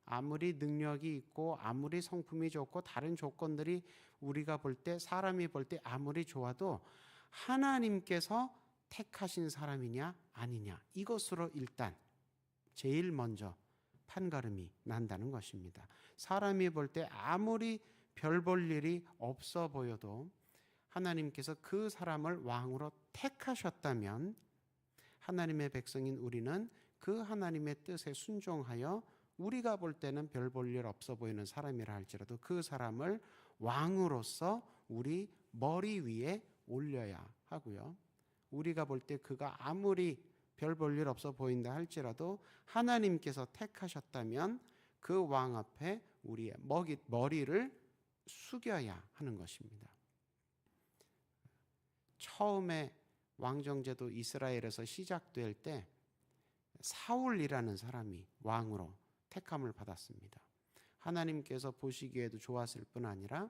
아무리 능력이 있고 아무리 성품이 좋고 다른 조건들이 우리가 볼 때, 사람이 볼 때 아무리 좋아도 하나님께서 택하신 사람이냐 아니냐, 이것으로 일단 제일 먼저 판가름이 난다는 것입니다. 사람이 볼 때 아무리 별 볼 일이 없어 보여도 하나님께서 그 사람을 왕으로 택하셨다면 하나님의 백성인 우리는 그 하나님의 뜻에 순종하여 우리가 볼 때는 별 볼 일 없어 보이는 사람이라 할지라도 그 사람을 왕으로서 우리 머리 위에 올려야 하고요. 우리가 볼 때 그가 아무리 별 볼 일 없어 보인다 할지라도 하나님께서 택하셨다면 그 왕 앞에 우리의 머리를 숙여야 하는 것입니다. 처음에 왕정제도 이스라엘에서 시작될 때 사울이라는 사람이 왕으로 택함을 받았습니다. 하나님께서 보시기에도 좋았을 뿐 아니라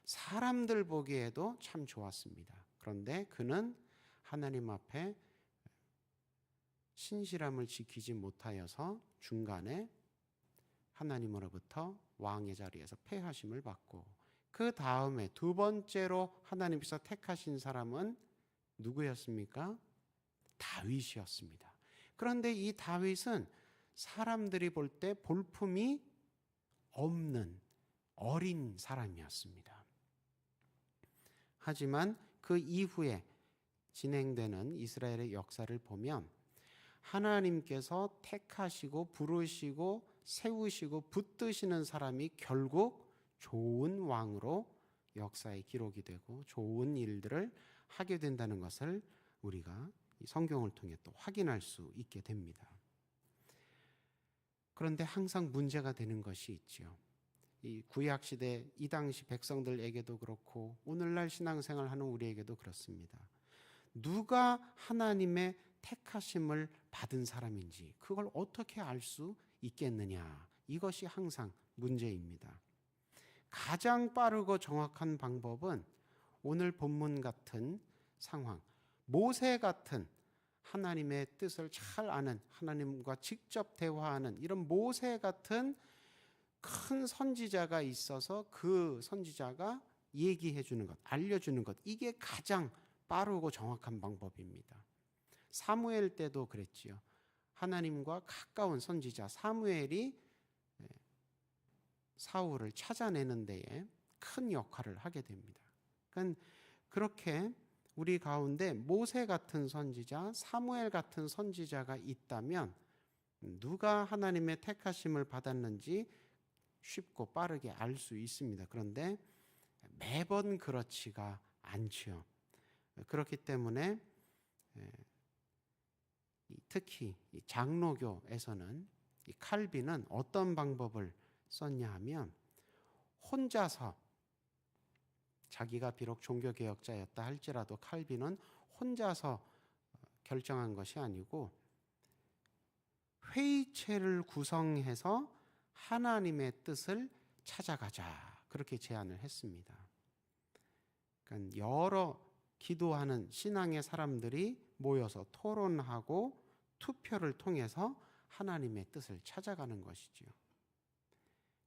사람들 보기에도 참 좋았습니다. 그런데 그는 하나님 앞에 신실함을 지키지 못하여서 중간에 하나님으로부터 왕의 자리에서 패하심을 받고, 그 다음에 두 번째로 하나님께서 택하신 사람은 누구였습니까? 다윗이었습니다. 그런데 이 다윗은 사람들이 볼 때 볼품이 없는 어린 사람이었습니다. 하지만 그 이후에 진행되는 이스라엘의 역사를 보면 하나님께서 택하시고 부르시고 세우시고 붙드시는 사람이 결국 좋은 왕으로 역사에 기록이 되고 좋은 일들을 하게 된다는 것을 우리가 이 성경을 통해 또 확인할 수 있게 됩니다. 그런데 항상 문제가 되는 것이 있죠. 이 구약시대 이 당시 백성들에게도 그렇고 오늘날 신앙생활 하는 우리에게도 그렇습니다. 누가 하나님의 택하심을 받은 사람인지 그걸 어떻게 알 수 있겠느냐, 이것이 항상 문제입니다. 가장 빠르고 정확한 방법은 오늘 본문 같은 상황, 모세 같은 하나님의 뜻을 잘 아는, 하나님과 직접 대화하는 이런 모세 같은 큰 선지자가 있어서 그 선지자가 얘기해 주는 것, 알려주는 것, 이게 가장 빠르고 정확한 방법입니다. 사무엘 때도 그랬지요. 하나님과 가까운 선지자 사무엘이 사울을 찾아내는 데에 큰 역할을 하게 됩니다. 그러니까 그렇게 우리 가운데 모세 같은 선지자, 사무엘 같은 선지자가 있다면 누가 하나님의 택하심을 받았는지 쉽고 빠르게 알 수 있습니다. 그런데 매번 그렇지가 않지요. 그렇기 때문에 특히 장로교에서는 이 칼빈은 어떤 방법을 썼냐 하면 혼자서, 자기가 비록 종교개혁자였다 할지라도 칼빈은 혼자서 결정한 것이 아니고 회의체를 구성해서 하나님의 뜻을 찾아가자, 그렇게 제안을 했습니다. 그러니까 여러 기도하는 신앙의 사람들이 모여서 토론하고 투표를 통해서 하나님의 뜻을 찾아가는 것이지요.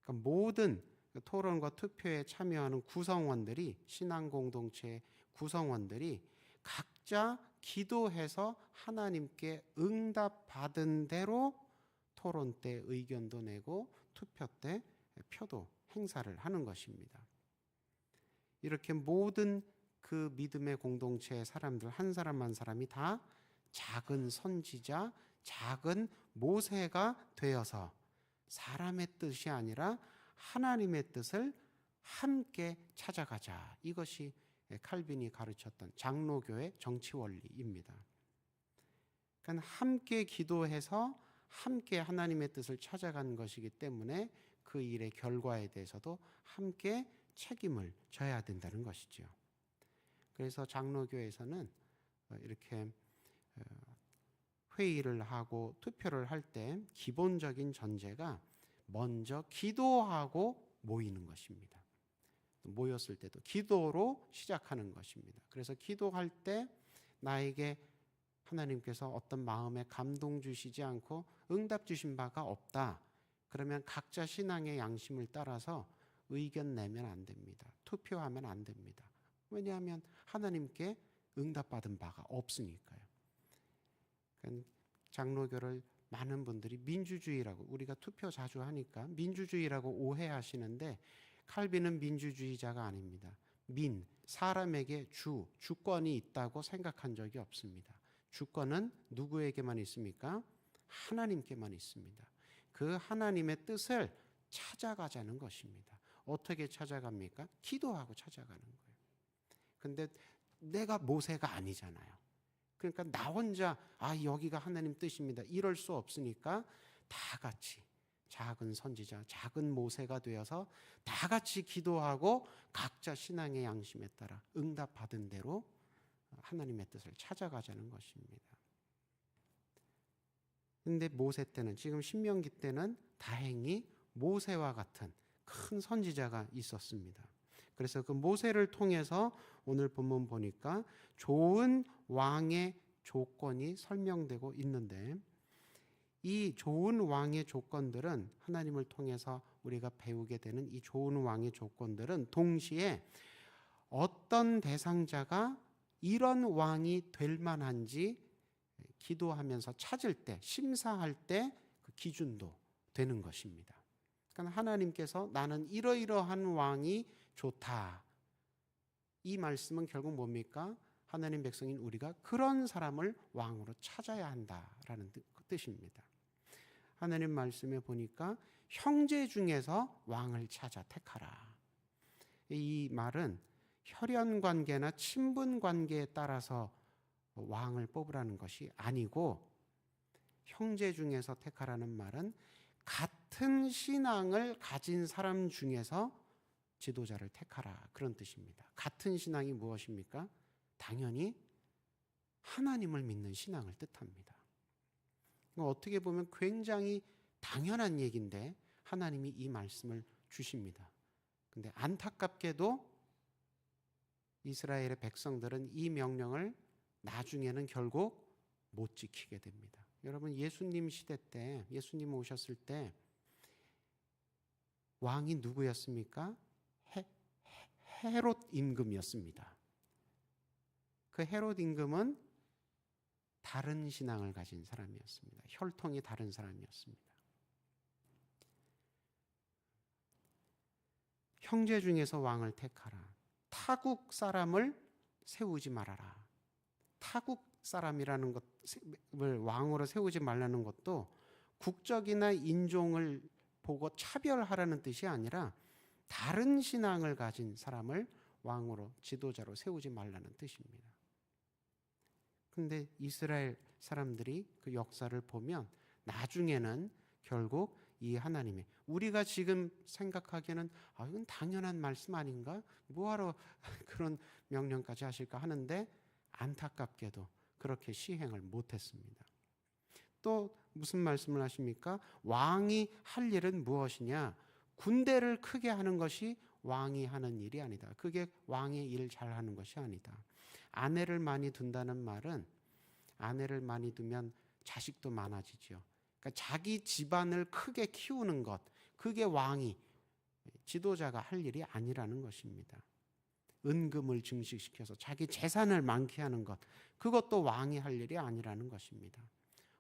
그러니까 모든 토론과 투표에 참여하는 구성원들이, 신앙 공동체의 구성원들이 각자 기도해서 하나님께 응답받은 대로 토론 때 의견도 내고 투표 때 표도 행사를 하는 것입니다. 이렇게 모든 그 믿음의 공동체의 사람들 한 사람 한 사람이 다 작은 선지자, 작은 모세가 되어서 사람의 뜻이 아니라 하나님의 뜻을 함께 찾아가자. 이것이 칼빈이 가르쳤던 장로교의 정치 원리입니다. 그러니까 함께 기도해서 함께 하나님의 뜻을 찾아간 것이기 때문에 그 일의 결과에 대해서도 함께 책임을 져야 된다는 것이죠. 그래서 장로교에서는 이렇게 회의를 하고 투표를 할 때 기본적인 전제가 먼저 기도하고 모이는 것입니다. 모였을 때도 기도로 시작하는 것입니다. 그래서 기도할 때 나에게 하나님께서 어떤 마음에 감동 주시지 않고 응답 주신 바가 없다, 그러면 각자 신앙의 양심을 따라서 의견 내면 안 됩니다. 투표하면 안 됩니다. 왜냐하면 하나님께 응답받은 바가 없으니까요. 그러니까 장로교를 많은 분들이 민주주의라고, 우리가 투표 자주 하니까 민주주의라고 오해하시는데, 칼빈은 민주주의자가 아닙니다. 사람에게 주권이 있다고 생각한 적이 없습니다. 주권은 누구에게만 있습니까? 하나님께만 있습니다. 그 하나님의 뜻을 찾아가자는 것입니다. 어떻게 찾아갑니까? 기도하고 찾아가는 거예요. 근데 내가 모세가 아니잖아요. 그러니까 나 혼자 여기가 하나님 뜻입니다, 이럴 수 없으니까 다 같이 작은 선지자, 작은 모세가 되어서 다 같이 기도하고 각자 신앙의 양심에 따라 응답받은 대로 하나님의 뜻을 찾아가자는 것입니다. 근데 모세 때는, 지금 신명기 때는 다행히 모세와 같은 큰 선지자가 있었습니다. 그래서 그 모세를 통해서 오늘 본문 보니까 좋은 왕의 조건이 설명되고 있는데, 이 좋은 왕의 조건들은, 하나님을 통해서 우리가 배우게 되는 이 좋은 왕의 조건들은 동시에 어떤 대상자가 이런 왕이 될 만한지 기도하면서 찾을 때, 심사할 때 그 기준도 되는 것입니다. 그러니까 하나님께서 나는 이러이러한 왕이 좋다, 이 말씀은 결국 뭡니까? 하나님 백성인 우리가 그런 사람을 왕으로 찾아야 한다라는 뜻입니다. 하나님 말씀에 보니까 형제 중에서 왕을 찾아 택하라. 이 말은 혈연 관계나 친분 관계에 따라서 왕을 뽑으라는 것이 아니고, 형제 중에서 택하라는 말은 같은 신앙을 가진 사람 중에서 지도자를 택하라, 그런 뜻입니다. 같은 신앙이 무엇입니까? 당연히 하나님을 믿는 신앙을 뜻합니다. 어떻게 보면 굉장히 당연한 얘기인데 하나님이 이 말씀을 주십니다. 근데 안타깝게도 이스라엘의 백성들은 이 명령을 나중에는 결국 못 지키게 됩니다. 여러분, 예수님 시대 때, 예수님 오셨을 때 왕이 누구였습니까? 헤롯 임금이었습니다. 그 헤롯 임금은 다른 신앙을 가진 사람이었습니다. 혈통이 다른 사람이었습니다. 형제 중에서 왕을 택하라. 타국 사람을 세우지 말아라. 타국 사람이라는 것을 왕으로 세우지 말라는 것도 국적이나 인종을 보고 차별하라는 뜻이 아니라 다른 신앙을 가진 사람을 왕으로, 지도자로 세우지 말라는 뜻입니다. 근데 이스라엘 사람들이 그 역사를 보면 나중에는 결국 이 하나님의, 우리가 지금 생각하기에는 이건 당연한 말씀 아닌가? 뭐하러 그런 명령까지 하실까 하는데, 안타깝게도 그렇게 시행을 못했습니다. 또 무슨 말씀을 하십니까? 왕이 할 일은 무엇이냐? 군대를 크게 하는 것이 왕이 하는 일이 아니다. 그게 왕의 일 잘하는 것이 아니다. 아내를 많이 둔다는 말은, 아내를 많이 두면 자식도 많아지죠. 그러니까 자기 집안을 크게 키우는 것, 그게 왕이, 지도자가 할 일이 아니라는 것입니다. 은금을 증식시켜서 자기 재산을 많게 하는 것, 그것도 왕이 할 일이 아니라는 것입니다.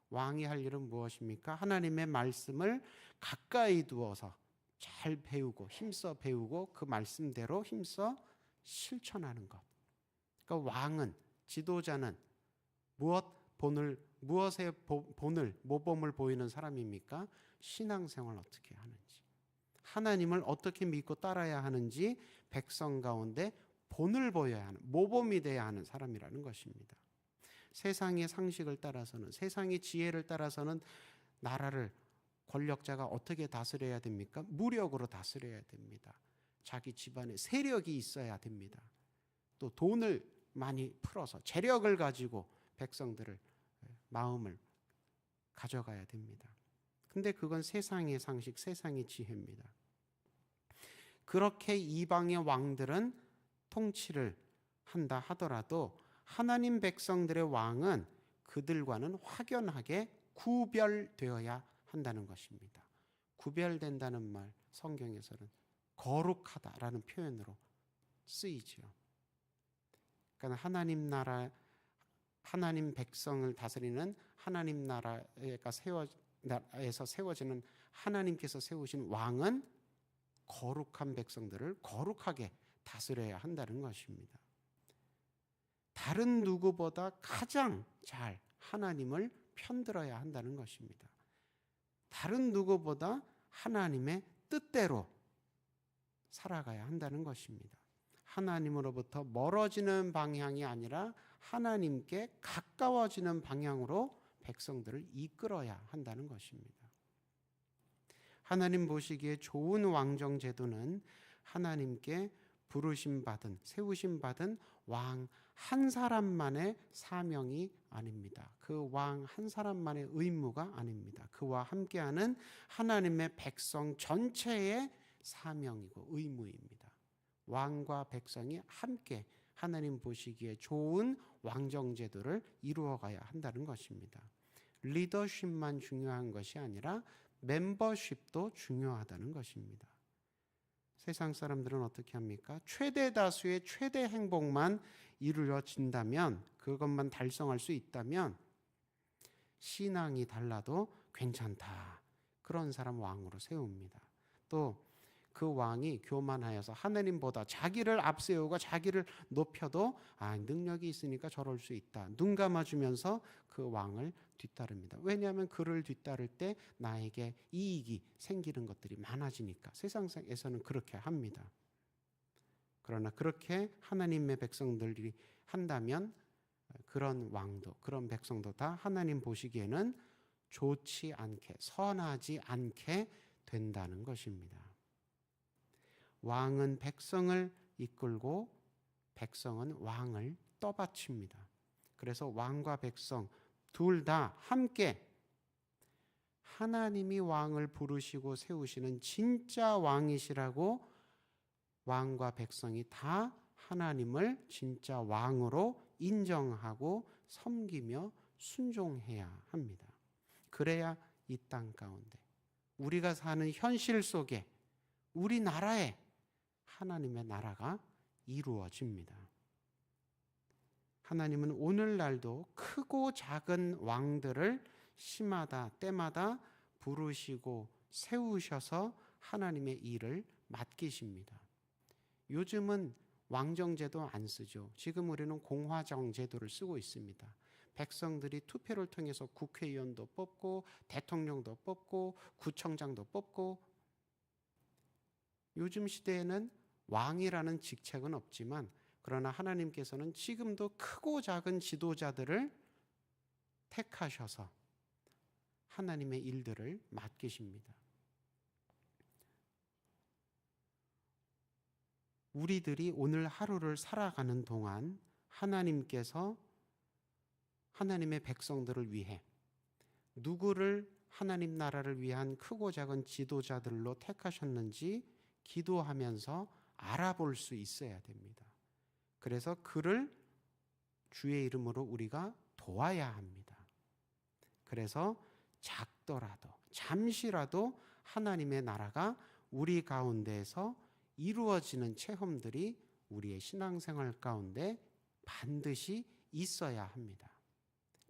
왕이 할 일은 무엇입니까? 하나님의 말씀을 가까이 두어서 잘 배우고 힘써 배우고 그 말씀대로 힘써 실천하는 것. 그러니까 왕은, 지도자는 무엇의 모범을 보이는 사람입니까? 신앙생활을 어떻게 하는지, 하나님을 어떻게 믿고 따라야 하는지 백성 가운데 본을 보여야 하는, 모범이 되어야 하는 사람이라는 것입니다. 세상의 상식을 따라서는, 세상의 지혜를 따라서는 나라를, 권력자가 어떻게 다스려야 됩니까? 무력으로 다스려야 됩니다. 자기 집안에 세력이 있어야 됩니다. 또 돈을 많이 풀어서 재력을 가지고 백성들을, 마음을 가져가야 됩니다. 근데 그건 세상의 상식, 세상의 지혜입니다. 그렇게 이방의 왕들은 통치를 한다 하더라도 하나님 백성들의 왕은 그들과는 확연하게 구별되어야 한다는 것입니다. 구별된다는 말 성경에서는 거룩하다라는 표현으로 쓰이지요. 그러니까 하나님 나라, 하나님 백성을 다스리는 하나님 나라에서 세워지는 하나님께서 세우신 왕은 거룩한 백성들을 거룩하게 다스려야 한다는 것입니다. 다른 누구보다 가장 잘 하나님을 편들어야 한다는 것입니다. 다른 누구보다 하나님의 뜻대로 살아가야 한다는 것입니다. 하나님으로부터 멀어지는 방향이 아니라 하나님께 가까워지는 방향으로 백성들을 이끌어야 한다는 것입니다. 하나님 보시기에 좋은 왕정 제도는 하나님께 부르심 받은, 세우심 받은 왕 한 사람만의 사명이 아닙니다. 그 왕 한 사람만의 의무가 아닙니다. 그와 함께하는 하나님의 백성 전체의 사명이고 의무입니다. 왕과 백성이 함께 하나님 보시기에 좋은 왕정 제도를 이루어가야 한다는 것입니다. 리더십만 중요한 것이 아니라 멤버십도 중요하다는 것입니다. 세상 사람들은 어떻게 합니까? 최대 다수의 최대 행복만 이루어진다면, 그것만 달성할 수 있다면 신앙이 달라도 괜찮다. 그런 사람 왕으로 세웁니다. 또 그 왕이 교만하여서 하나님보다 자기를 앞세우고 자기를 높여도 능력이 있으니까 저럴 수 있다. 눈 감아주면서 그 왕을 뒤따릅니다. 왜냐하면 그를 뒤따를 때 나에게 이익이 생기는 것들이 많아지니까. 세상에서는 그렇게 합니다. 그러나 그렇게 하나님의 백성들이 한다면 그런 왕도, 그런 백성도 다 하나님 보시기에는 좋지 않게, 선하지 않게 된다는 것입니다. 왕은 백성을 이끌고 백성은 왕을 떠받칩니다. 그래서 왕과 백성 둘 다 함께 하나님이 왕을 부르시고 세우시는 진짜 왕이시라고 왕과 백성이 다 하나님을 진짜 왕으로 인정하고 섬기며 순종해야 합니다. 그래야 이 땅 가운데 우리가 사는 현실 속에 우리나라에 하나님의 나라가 이루어집니다. 하나님은 오늘날도 크고 작은 왕들을 시마다 때마다 부르시고 세우셔서 하나님의 일을 맡기십니다. 요즘은 왕정제도 안 쓰죠. 지금 우리는 공화정 제도를 쓰고 있습니다. 백성들이 투표를 통해서 국회의원도 뽑고 대통령도 뽑고 구청장도 뽑고, 요즘 시대에는 왕이라는 직책은 없지만 그러나 하나님께서는 지금도 크고 작은 지도자들을 택하셔서 하나님의 일들을 맡기십니다. 우리들이 오늘 하루를 살아가는 동안 하나님께서 하나님의 백성들을 위해 누구를 하나님 나라를 위한 크고 작은 지도자들로 택하셨는지 기도하면서 알아볼 수 있어야 됩니다. 그래서 그를 주의 이름으로 우리가 도와야 합니다. 그래서 작더라도 잠시라도 하나님의 나라가 우리 가운데에서 이루어지는 체험들이 우리의 신앙생활 가운데 반드시 있어야 합니다.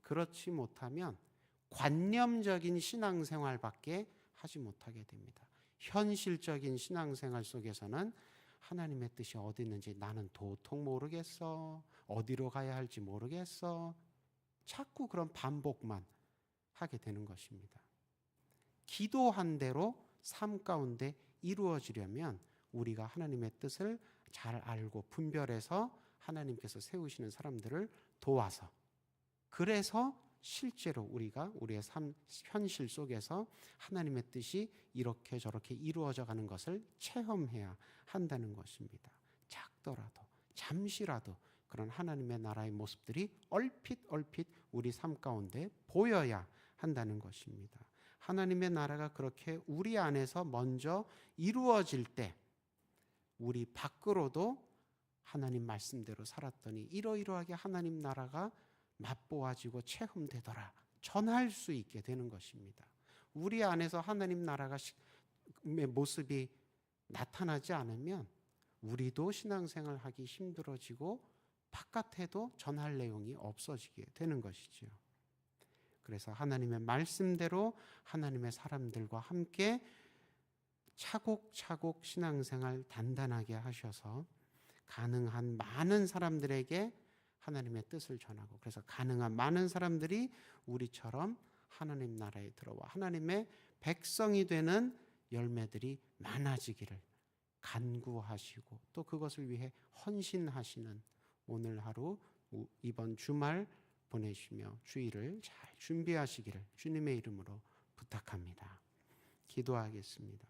그렇지 못하면 관념적인 신앙생활밖에 하지 못하게 됩니다. 현실적인 신앙생활 속에서는 하나님의 뜻이 어디 있는지 나는 도통 모르겠어. 어디로 가야 할지 모르겠어. 자꾸 그런 반복만 하게 되는 것입니다. 기도한 대로 삶 가운데 이루어지려면 우리가 하나님의 뜻을 잘 알고 분별해서 하나님께서 세우시는 사람들을 도와서, 그래서 실제로 우리가 우리의 삶 현실 속에서 하나님의 뜻이 이렇게 저렇게 이루어져 가는 것을 체험해야 한다는 것입니다. 작더라도 잠시라도 그런 하나님의 나라의 모습들이 얼핏 우리 삶 가운데 보여야 한다는 것입니다. 하나님의 나라가 그렇게 우리 안에서 먼저 이루어질 때 우리 밖으로도 하나님 말씀대로 살았더니 이러이러하게 하나님 나라가 맛보아지고 체험되더라 전할 수 있게 되는 것입니다. 우리 안에서 하나님 나라가 모습이 나타나지 않으면 우리도 신앙생활 하기 힘들어지고 바깥에도 전할 내용이 없어지게 되는 것이죠. 그래서 하나님의 말씀대로 하나님의 사람들과 함께 차곡차곡 신앙생활 단단하게 하셔서 가능한 많은 사람들에게 하나님의 뜻을 전하고, 그래서 가능한 많은 사람들이 우리처럼 하나님 나라에 들어와 하나님의 백성이 되는 열매들이 많아지기를 간구하시고, 또 그것을 위해 헌신하시는 오늘 하루, 이번 주말 보내시며 주일을 잘 준비하시기를 주님의 이름으로 부탁합니다. 기도하겠습니다.